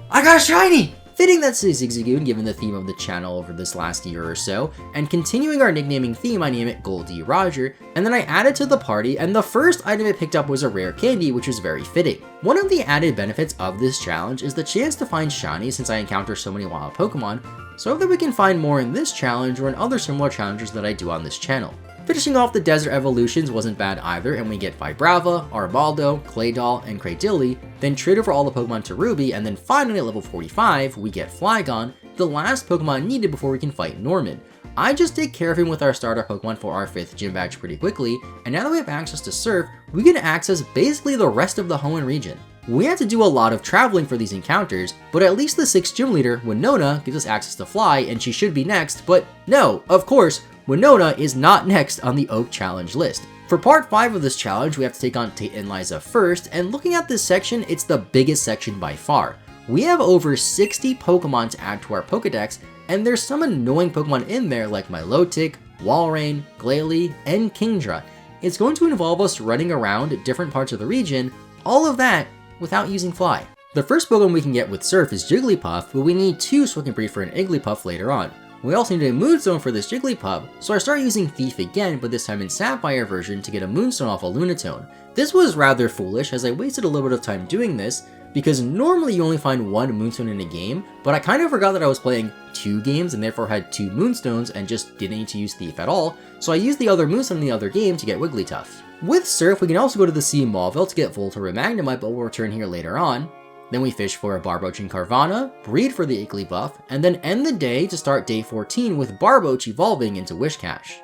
I got a shiny! Fitting that's a Zigzagoon given the theme of the channel over this last year or so, and continuing our nicknaming theme, I name it Goldie Roger, and then I added to the party, and the first item it picked up was a rare candy, which was very fitting. One of the added benefits of this challenge is the chance to find shinies since I encounter so many wild Pokemon, so I hope that we can find more in this challenge or in other similar challenges that I do on this channel. Finishing off the desert evolutions wasn't bad either, and we get Vibrava, Armaldo, Claydol, and Cradily, then trade over all the Pokemon to Ruby, and then finally at level 45, we get Flygon, the last Pokemon needed before we can fight Norman. I just take care of him with our starter Pokemon for our 5th gym badge pretty quickly, and now that we have access to Surf, we can access basically the rest of the Hoenn region. We had to do a lot of traveling for these encounters, but at least the 6th gym leader, Winona, gives us access to Fly, and she should be next, but no, of course, Winona is not next on the Oak Challenge list. For part 5 of this challenge, we have to take on Tate and Liza first, and looking at this section, it's the biggest section by far. We have over 60 Pokemon to add to our Pokedex, and there's some annoying Pokemon in there like Milotic, Walrein, Glalie, and Kingdra. It's going to involve us running around different parts of the region, all of that without using Fly. The first Pokemon we can get with Surf is Jigglypuff, but we need 2 so we can breed for an Igglypuff later on. We also need a Moonstone for this Jigglypuff, so I start using Thief again, but this time in Sapphire version to get a Moonstone off a Lunatone. This was rather foolish as I wasted a little bit of time doing this, because normally you only find 1 Moonstone in a game, but I kind of forgot that I was playing 2 games and therefore had 2 Moonstones and just didn't need to use Thief at all, so I used the other Moonstone in the other game to get Wigglytuff. With Surf, we can also go to the Sea Mauville to get Voltorb and Magnemite, but we'll return here later on. Then we fish for a Barboach and Carvanha, breed for the Igglybuff, and then end the day to start day 14 with Barboach evolving into Wishcash.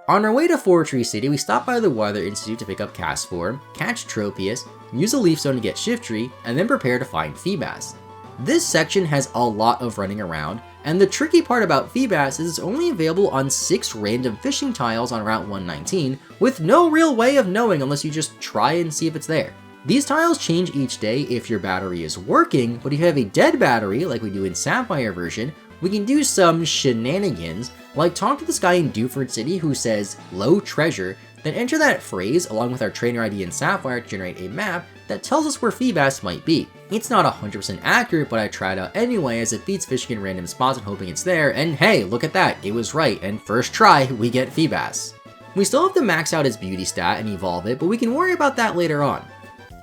On our way to Fortree City, we stop by the Weather Institute to pick up Castform, catch Tropius, use a Leaf Stone to get Shiftry, and then prepare to find Feebas. This section has a lot of running around, and the tricky part about Feebas is it's only available on 6 random fishing tiles on Route 119, with no real way of knowing unless you just try and see if it's there. These tiles change each day if your battery is working, but if you have a dead battery, like we do in Sapphire version, we can do some shenanigans, like talk to this guy in Dewford City who says, "low treasure," then enter that phrase along with our trainer ID in Sapphire to generate a map that tells us where Feebas might be. It's not 100% accurate, but I tried out anyway as it beats fishing in random spots and hoping it's there, and hey, look at that, it was right, and first try, we get Feebas. We still have to max out its beauty stat and evolve it, but we can worry about that later on.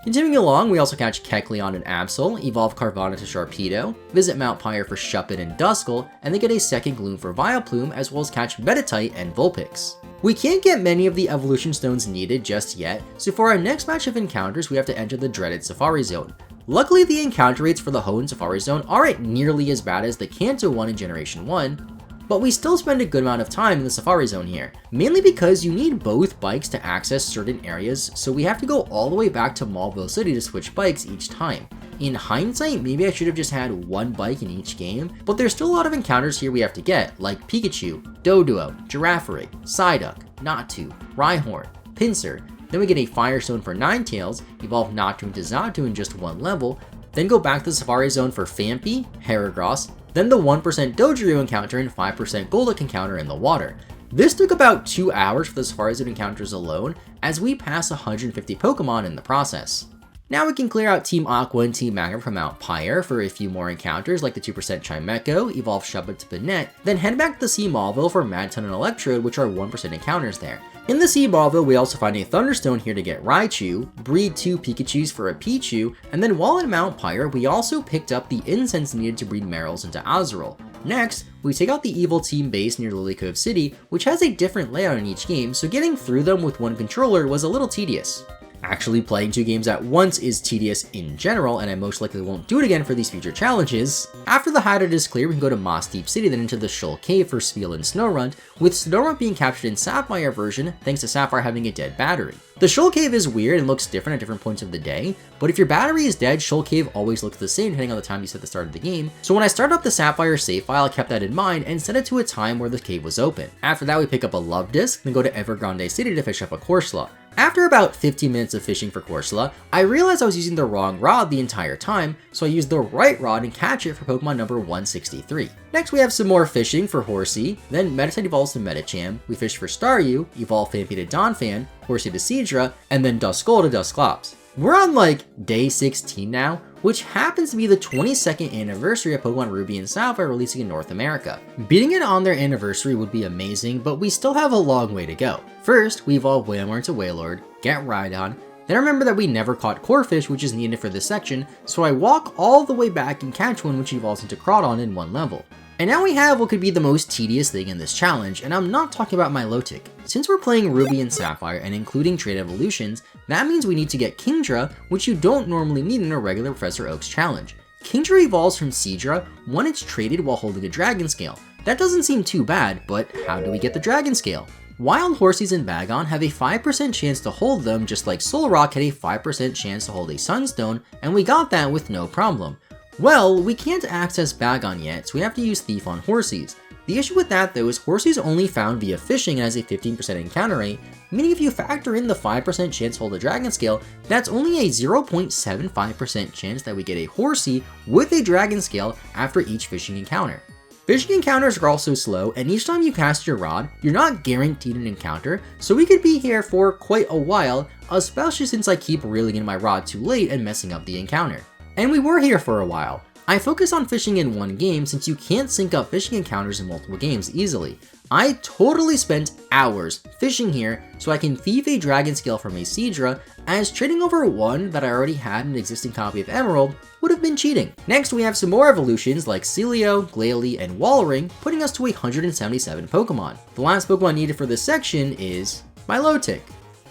Continuing along, we also catch Kecleon and Absol, evolve Carvanha to Sharpedo, visit Mount Pyre for Shuppet and Duskull, and then get a second Gloom for Vileplume, as well as catch Meditite and Vulpix. We can't get many of the evolution stones needed just yet, so for our next batch of encounters we have to enter the dreaded Safari Zone. Luckily, the encounter rates for the Hoenn Safari Zone aren't nearly as bad as the Kanto one in Generation 1, but we still spend a good amount of time in the Safari Zone here, mainly because you need both bikes to access certain areas, so we have to go all the way back to Mauville City to switch bikes each time. In hindsight, maybe I should have just had one bike in each game, but there's still a lot of encounters here we have to get, like Pikachu, Doduo, Girafarig, Psyduck, Natu, Rhyhorn, Pinsir. Then we get a Firestone for Ninetales, evolve Natu into Xatu in just one level, then go back to the Safari Zone for Phanpy, Heracross, then the 1% Dodrio encounter and 5% Golduck encounter in the water. This took about 2 hours for the Safari Zone encounters alone, as we pass 150 Pokemon in the process. Now we can clear out Team Aqua and Team Magma from Mount Pyre for a few more encounters like the 2% Chimecho, evolve Shubbet to Banette, then head back to the Sea Mauville for Madton and Electrode, which are 1% encounters there. In the Sea Mauville, we also find a Thunderstone here to get Raichu, breed 2 Pikachus for a Pichu, and then while in Mount Pyre, we also picked up the incense needed to breed Marils into Azurill. Next, we take out the evil team base near Lily Cove City, which has a different layout in each game, so getting through them with one controller was a little tedious. Actually, playing 2 games at once is tedious in general, and I most likely won't do it again for these future challenges. After the hideout is clear, we can go to Moss Deep City, then into the Shoal Cave for Spiel and Snorunt, with Snorunt being captured in Sapphire version thanks to Sapphire having a dead battery. The Shoal Cave is weird and looks different at different points of the day, but if your battery is dead, Shoal Cave always looks the same depending on the time you set the start of the game, so when I started up the Sapphire save file, I kept that in mind and set it to a time where the cave was open. After that, we pick up a Love Disc, then go to Evergrande City to fish up a Corsola. After about 15 minutes of fishing for Corsola, I realized I was using the wrong rod the entire time, so I used the right rod and catch it for Pokemon number 163. Next, we have some more fishing for Horsey, then Meditite evolves to Medicham, we fish for Staryu, evolve Phanpy to Donphan, Horsey to Seadra, and then Duskull to Dusclops. We're on like day 16 now, which happens to be the 22nd anniversary of Pokemon Ruby and Sapphire releasing in North America. Beating it on their anniversary would be amazing, but we still have a long way to go. First, we evolve Wailord to Wailord, get Rhydon, then remember that we never caught Corphish, which is needed for this section, so I walk all the way back and catch one which evolves into Crawdon in one level. And now we have what could be the most tedious thing in this challenge, and I'm not talking about Milotic. Since we're playing Ruby and Sapphire and including trait evolutions, that means we need to get Kingdra, which you don't normally need in a regular Professor Oak's challenge. Kingdra evolves from Seadra when it's traded while holding a Dragon Scale. That doesn't seem too bad, but how do we get the Dragon Scale? Wild Horses and Bagon have a 5% chance to hold them, just like Solrock had a 5% chance to hold a Sunstone, and we got that with no problem. Well, we can't access Bagon yet, so we have to use Thief on Horsies. The issue with that though is Horsey's only found via fishing and has a 15% encounter rate, meaning if you factor in the 5% chance to hold a Dragon Scale, that's only a 0.75% chance that we get a Horsey with a Dragon Scale after each fishing encounter. Fishing encounters are also slow, and each time you cast your rod, you're not guaranteed an encounter, so we could be here for quite a while, especially since I keep reeling in my rod too late and messing up the encounter. And we were here for a while. I focus on fishing in one game since you can't sync up fishing encounters in multiple games easily. I totally spent hours fishing here so I can thief a Dragon Scale from a Seadra, as trading over one that I already had an existing copy of Emerald would have been cheating. Next, we have some more evolutions like Celio, Glalie, and Walrein, putting us to 177 Pokemon. The last Pokemon needed for this section is Milotic.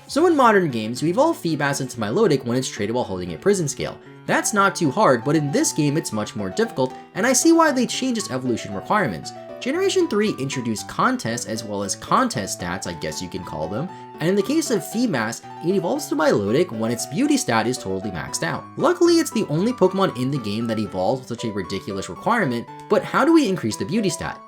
So in modern games, we evolve Feebas into Milotic when it's traded while holding a Prison Scale. That's not too hard, but in this game it's much more difficult, and I see why they changed its evolution requirements. Generation 3 introduced contests as well as contest stats, I guess you can call them, and in the case of Feebas, it evolves to Milotic when its beauty stat is totally maxed out. Luckily, it's the only Pokemon in the game that evolves with such a ridiculous requirement, but how do we increase the beauty stat?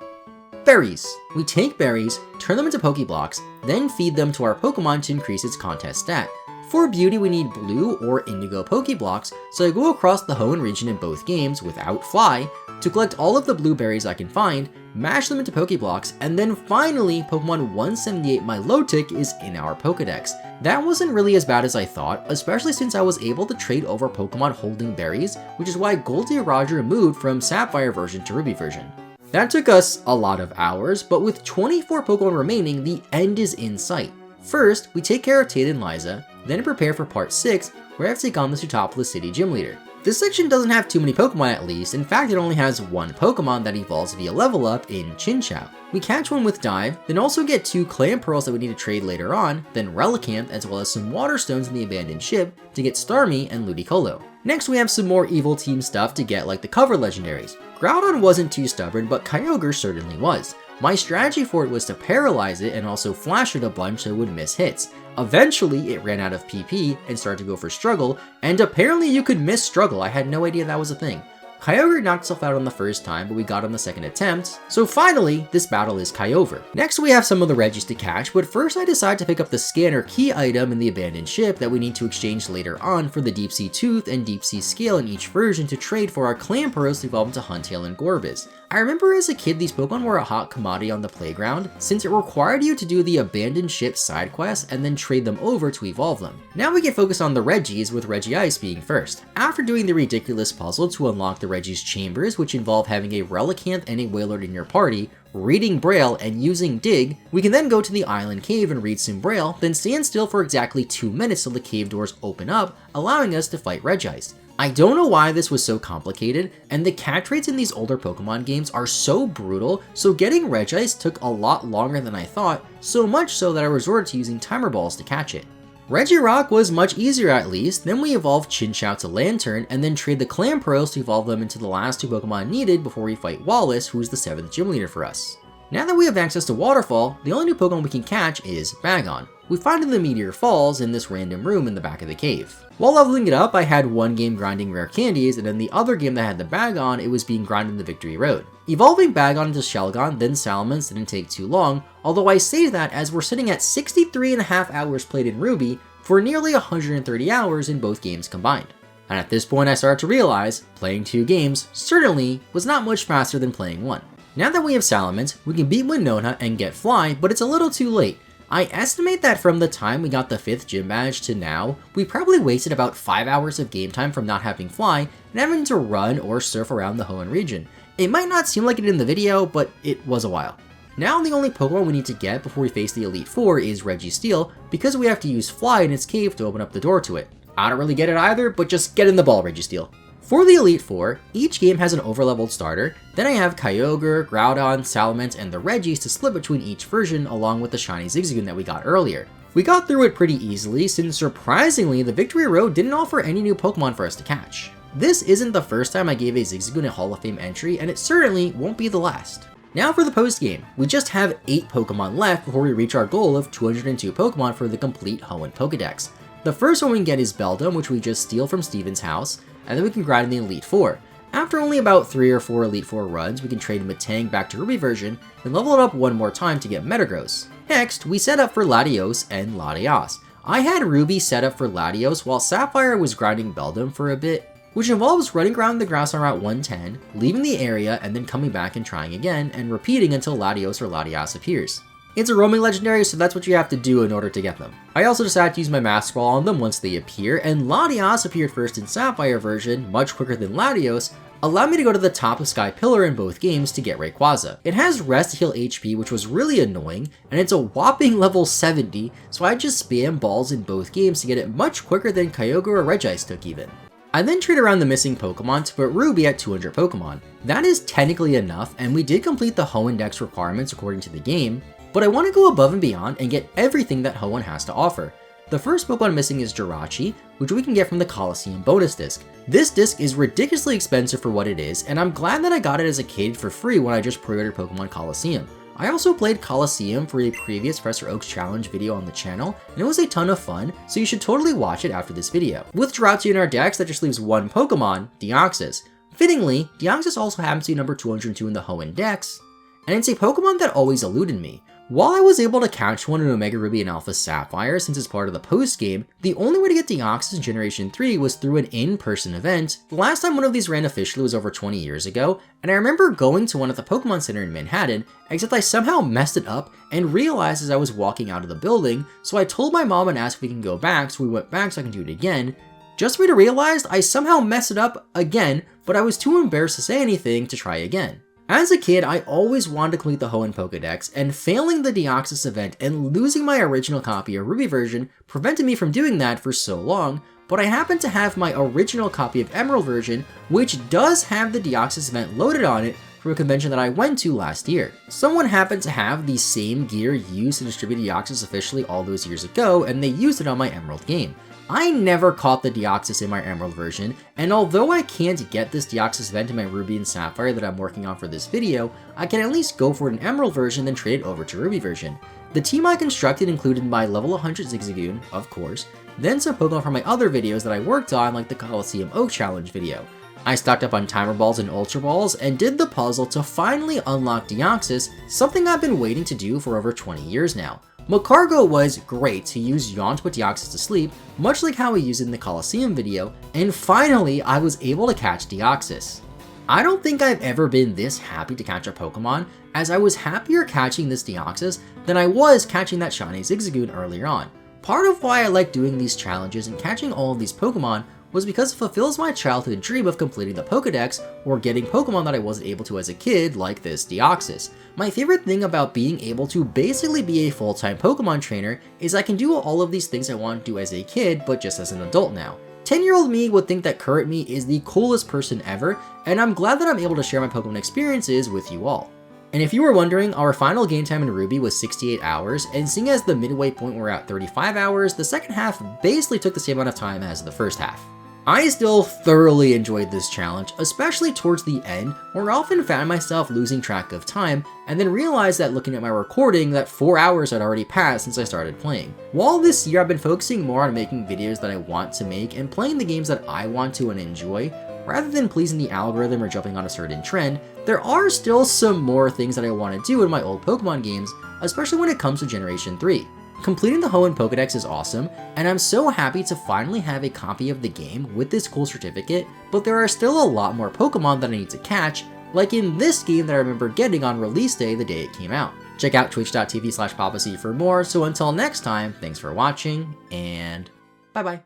Berries. We take berries, turn them into Pokeblocks, then feed them to our Pokemon to increase its contest stat. For beauty, we need blue or indigo Pokeblocks, so I go across the Hoenn region in both games without Fly to collect all of the blueberries I can find, mash them into Pokeblocks, and then finally Pokemon 178 Milotic is in our Pokedex. That wasn't really as bad as I thought, especially since I was able to trade over Pokemon holding berries, which is why Goldyroger moved from Sapphire version to Ruby version. That took us a lot of hours, but with 24 Pokemon remaining, the end is in sight. First, we take care of Tate and Liza, then prepare for part 6, where I have to take on the Sootopolis City Gym Leader. This section doesn't have too many Pokemon at least, in fact it only has one Pokemon that evolves via level up in Chinchou. We catch one with Dive, then also get 2 Clam Pearls that we need to trade later on, then Relicanth as well as some Water Stones in the abandoned ship to get Starmie and Ludicolo. Next we have some more evil team stuff to get like the cover legendaries. Groudon wasn't too stubborn, but Kyogre certainly was. My strategy for it was to paralyze it and also flash it a bunch so it would miss hits. Eventually it ran out of PP and started to go for struggle, and apparently you could miss struggle. I had no idea that was a thing. Kyogre knocked itself out on the first time, but we got on the second attempt, so finally, this battle is Kyogre. Next we have some of the Regis to catch, but first I decide to pick up the scanner key item in the abandoned ship that we need to exchange later on for the Deep Sea Tooth and Deep Sea Scale in each version to trade for our Clamperos to evolve into Huntail and Gorbis. I remember as a kid these Pokemon were a hot commodity on the playground, since it required you to do the abandoned ship side quests and then trade them over to evolve them. Now we can focus on the Regis, with Regice being first. After doing the ridiculous puzzle to unlock the Regis chambers, which involve having a Relicanth and a Wailord in your party, reading Braille, and using Dig, we can then go to the island cave and read some Braille, then stand still for exactly 2 minutes till the cave doors open up, allowing us to fight Regice. I don't know why this was so complicated, and the catch rates in these older Pokemon games are so brutal, so getting Regice took a lot longer than I thought, so much so that I resorted to using timer balls to catch it. Regirock was much easier at least. Then we evolved Chinchou to Lantern, and then trade the Clamperos to evolve them into the last 2 Pokemon needed before we fight Wallace, who's the 7th gym leader for us. Now that we have access to Waterfall, the only new Pokemon we can catch is Bagon. We find it in the Meteor Falls in this random room in the back of the cave. While leveling it up, I had one game grinding rare candies, and then the other game that had the Bagon, it was being grinded in the Victory Road. Evolving Bagon into Shelgon, then Salamence didn't take too long, although I say that as we're sitting at 63.5 hours played in Ruby, for nearly 130 hours in both games combined. And at this point I started to realize, playing 2 games certainly was not much faster than playing 1. Now that we have Salamence, we can beat Winona and get Fly, but it's a little too late. I estimate that from the time we got the 5th gym badge to now, we probably wasted about 5 hours of game time from not having Fly and having to run or surf around the Hoenn region. It might not seem like it in the video, but it was a while. Now the only Pokemon we need to get before we face the Elite Four is Registeel, because we have to use Fly in its cave to open up the door to it. I don't really get it either, but just get in the ball, Registeel. For the Elite Four, each game has an overleveled starter, then I have Kyogre, Groudon, Salamence, and the Regis to split between each version along with the shiny Zigzagoon that we got earlier. We got through it pretty easily since surprisingly the Victory Road didn't offer any new Pokemon for us to catch. This isn't the first time I gave a Zigzagoon a Hall of Fame entry, and it certainly won't be the last. Now for the post-game. We just have 8 Pokemon left before we reach our goal of 202 Pokemon for the complete Hoenn Pokedex. The first one we can get is Beldum, which we just steal from Steven's house, and then we can grind in the Elite Four. After only about 3 or 4 Elite Four runs, we can trade Metang back to Ruby version, and level it up one more time to get Metagross. Next, we set up for Latios and Latias. I had Ruby set up for Latios while Sapphire was grinding Beldum for a bit, which involves running around the grass on Route 110, leaving the area, and then coming back and trying again, and repeating until Latios or Latias appears. It's a roaming legendary, so that's what you have to do in order to get them. I also decided to use my Mask Ball on them once they appear, and Latias appeared first in Sapphire version, much quicker than Latios, allowed me to go to the top of Sky Pillar in both games to get Rayquaza. It has Rest Heal HP, which was really annoying, and it's a whopping level 70, so I just spam balls in both games to get it much quicker than Kyogre or Regice took even. I then trade around the missing Pokemon to put Ruby at 200 Pokemon. That is technically enough, and we did complete the Hoenn Dex requirements according to the game, but I want to go above and beyond and get everything that Hoenn has to offer. The first Pokemon missing is Jirachi, which we can get from the Coliseum bonus disc. This disc is ridiculously expensive for what it is, and I'm glad that I got it as a kid for free when I just pre-ordered Pokemon Coliseum. I also played Coliseum for a previous Professor Oak's challenge video on the channel, and it was a ton of fun, so you should totally watch it after this video. With Jirachi in our decks, that just leaves one Pokemon, Deoxys. Fittingly, Deoxys also happens to be number 202 in the Hoenn Dex, and it's a Pokemon that always eluded me. While I was able to catch one in Omega Ruby and Alpha Sapphire since it's part of the post-game, the only way to get Deoxys in Generation 3 was through an in-person event. The last time one of these ran officially was over 20 years ago, and I remember going to one at the Pokemon Center in Manhattan, except I somehow messed it up and realized as I was walking out of the building, so I told my mom and asked if we can go back, so we went back so I can do it again, just for me to realize I somehow messed it up again, but I was too embarrassed to say anything to try again. As a kid, I always wanted to complete the Hoenn Pokedex, and failing the Deoxys event and losing my original copy of Ruby version prevented me from doing that for so long, but I happen to have my original copy of Emerald version, which does have the Deoxys event loaded on it, from a convention that I went to last year. Someone happened to have the same gear used to distribute Deoxys officially all those years ago, and they used it on my Emerald game. I never caught the Deoxys in my Emerald version, and although I can't get this Deoxys event in my Ruby and Sapphire that I'm working on for this video, I can at least go for an Emerald version then trade it over to Ruby version. The team I constructed included my level 100 Zigzagoon, of course, then some Pokemon from my other videos that I worked on like the Coliseum Oak Challenge video. I stocked up on Timer Balls and Ultra Balls and did the puzzle to finally unlock Deoxys, something I've been waiting to do for over 20 years now. Macargo was great to use Yawn to put Deoxys to sleep, much like how we used it in the Coliseum video, and finally I was able to catch Deoxys. I don't think I've ever been this happy to catch a Pokemon, as I was happier catching this Deoxys than I was catching that shiny Zigzagoon earlier on. Part of why I like doing these challenges and catching all of these Pokemon was because it fulfills my childhood dream of completing the Pokedex or getting Pokemon that I wasn't able to as a kid, like this Deoxys. My favorite thing about being able to basically be a full-time Pokemon trainer is I can do all of these things I wanted to do as a kid, but just as an adult now. 10-year-old me would think that current me is the coolest person ever, and I'm glad that I'm able to share my Pokemon experiences with you all. And if you were wondering, our final game time in Ruby was 68 hours, and seeing as the midway point we're at 35 hours, the second half basically took the same amount of time as the first half. I still thoroughly enjoyed this challenge, especially towards the end, where I often found myself losing track of time, and then realized that looking at my recording that 4 hours had already passed since I started playing. While this year I've been focusing more on making videos that I want to make and playing the games that I want to and enjoy, rather than pleasing the algorithm or jumping on a certain trend, there are still some more things that I want to do in my old Pokemon games, especially when it comes to Generation 3. Completing the Hoenn Pokedex is awesome, and I'm so happy to finally have a copy of the game with this cool certificate, but there are still a lot more Pokemon that I need to catch, like in this game that I remember getting on release day the day it came out. Check out twitch.tv/PaPaSea for more, so until next time, thanks for watching, and bye bye.